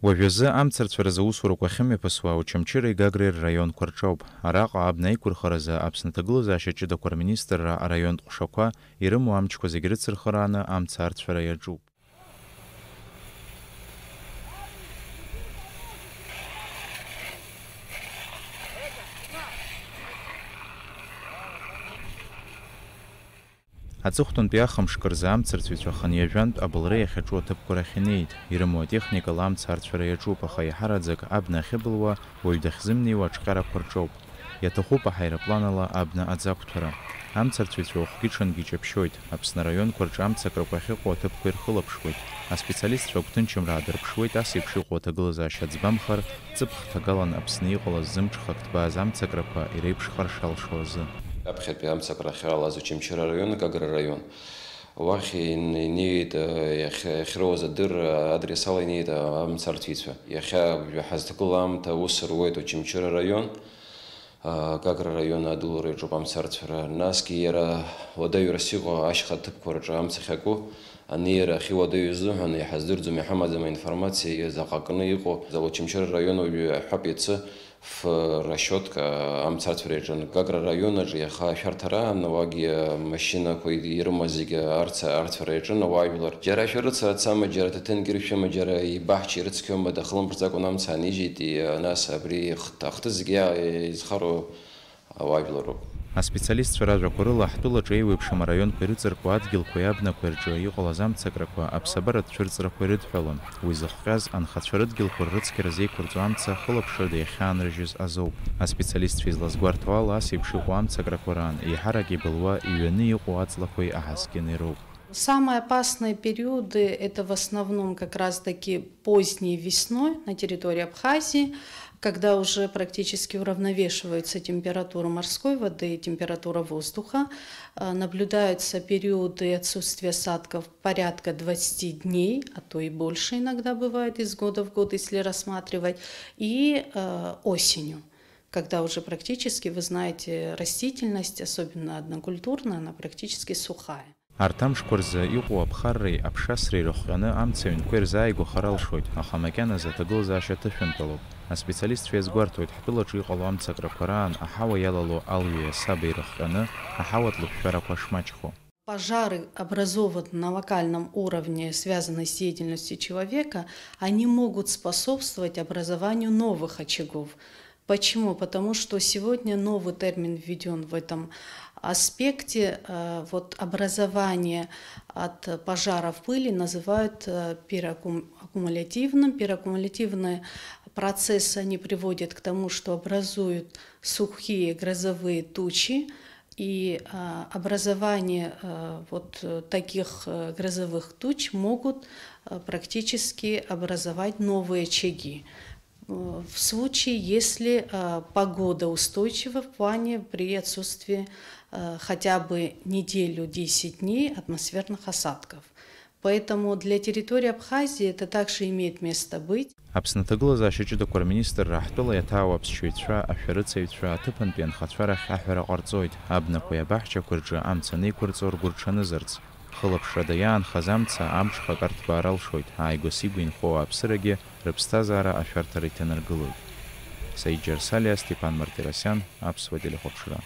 Уажәазы амцарцәара заусурақәа ахьымҩаԥысуа Очамчыреи Гагреи рраионқәа рҿоуп. Араҟа абна аиқәырхаразы Аԥсны аҭагылазаашьа ҷыдақәа рминистрра араионтә ҟәшақәа ирымоу амчқәа зегьы рыцырхарааны амца арцәара иаҿуп. Аҵыхәтәантәи ахымшк рзы амцарцәацәа хынҩажәантә абылра иахьаҿу аҭыԥқәа рахь инеит. Ирымоу атехникала амца арцәара иаҿуп, аха иаҳараӡак абна ахьыбылуа уаҩ дахьзымнеиуа аҿҟьарақәа рҿоуп. Иаҭахуп аҳаирпланала абна аӡақәҭәара. Амцарцәацәа уахгьы-ҽынгьы иҷаԥшьоит. Аԥсны араионқәа рҿы амцакрақәа ахьыҟоу аҭыԥқәа ирхылаԥшуеит. Аспециалистцәа гәҭынчымра аадырԥшуеит ас еиԥш иҟоу аҭагылазаашьа ӡбамхар, ҵыԥх ҭагалан Аԥсны иҟалаз зымҽхак ҭбааз амцакрақәа иреиԥшхар шалшо азы. Аԥхьатәи амцакра ахьалаз Очамчыра араион, Гагра араион. Уахь инеит иахьроуаз адыр адресала инеит амцарҭәицәа. Иахьа ҳазҭагылоу аамҭа ус руеит Очамчыра араион, Гагра араион адәылара иаҿуп амцарҭәара. Насгьы иара уадаҩрас иҟоу ашьха аҭыԥқәа рҿы амца ахьаку анеира ахьуадаҩу изыҳәан иҳаздырӡом, иҳамаӡам аинформациа заҟа кны иҟоу. Очамчыра араион уажәы аҳәап иацы расчетка амцарҭәара иаҿын. Гагра араионаҿ иаха ашәарҭара ауаагьы машьынақәа ирымаз зегьы арҭәара иаҿын ауаажәлар. Џьара ашәарыцара ацама, џьара аҭаҭынгьы иршәыма, џьара ибаҳча ирыцқьома, дахылмԥырҵакәа амца анижьит, нас абри ахҭы зегьы изхароу ауаажәлароуп. Аспециалистцәа ражәақәа рыла ҳтәылаҿы еиуеиԥшым араионқәа ирыҵыркуа адгьылқәеи абнақәеи рҿы иҟалаз амцакрақәа аԥсабаратә цәырҵрақәа ирыдҳәалон. Уи зыхҟьаз анхацәа рыдгьылқәа ррыцқьара зеиқәырҵо амца хылаԥшырда иахьаанрыжьыз азоуп. Аспециалистцәа излазгәарҭо ала ас еиԥш иҟоу амцакрақәа раан еиҳарак ибылуа иҩаны иҟоу аҵлақәеи аҳаскьыни роуп. Самые опасные периоды – это в основном как раз-таки поздней весной на территории Абхазии, когда уже практически уравновешивается температура морской воды и температура воздуха. Наблюдаются периоды отсутствия осадков порядка 20 дней, а то и больше иногда бывает из года в год, если рассматривать, и осенью, когда уже практически, вы знаете, растительность, особенно однокультурная, она практически сухая. Арҭ амшқәа рзы иҟоу аԥхарреи аԥшасреи рыхҟьаны амца аҩнқәа ирзааигәахар алшоит, аха макьаназы аҭагылазаашьа ҭышәынтәалоуп. Аспециалистцәа иазгәарҭоит ҳтәылаҿы иҟало амцакрақәа раан аҳауа иалало алҩеи асабеи рыхҟьаны аҳауатә лыԥшәарақәа шмаҷхо. Пожары, образованные на локальном уровне, связанные с деятельностью человека, они могут способствовать образованию новых очагов. Почему? Потому что сегодня новый термин введен в этом аспекте. Вот образование от пожаров пыли называют пироаккумулятивным. Пироаккумулятивные процессы они приводят к тому, что образуют сухие грозовые тучи. И образование вот таких грозовых туч могут практически образовать новые очаги. В случае, если погода устойчива в плане при отсутствии хотя бы неделю, 10 дней атмосферных осадков. Поэтому для территории Абхазии это также имеет место быть. Аԥсны аҭагылазаашьа ҷыдақәа рминистрра ҳтәыла иаҭаау аԥсшьаҩцәа, ашәарыцаҩцәа аҭыԥантәи анхацәа рахь аҳәара ҟарҵоит, абнақәеи абаҳчақәа рҿы амца неиқәырҵо ргәы рҽанызарц. Хылаԥшрада иаанхаз амца амҽхак арҭбаар алшоит, ааигәа-сигәа инхоу ааԥсырагьы рыԥсҭазаара ашәарҭара иҭанаргылоит. Саид Џьарсалиа, Степан Мартиросиан, Аԥсуа телехәаԥшра.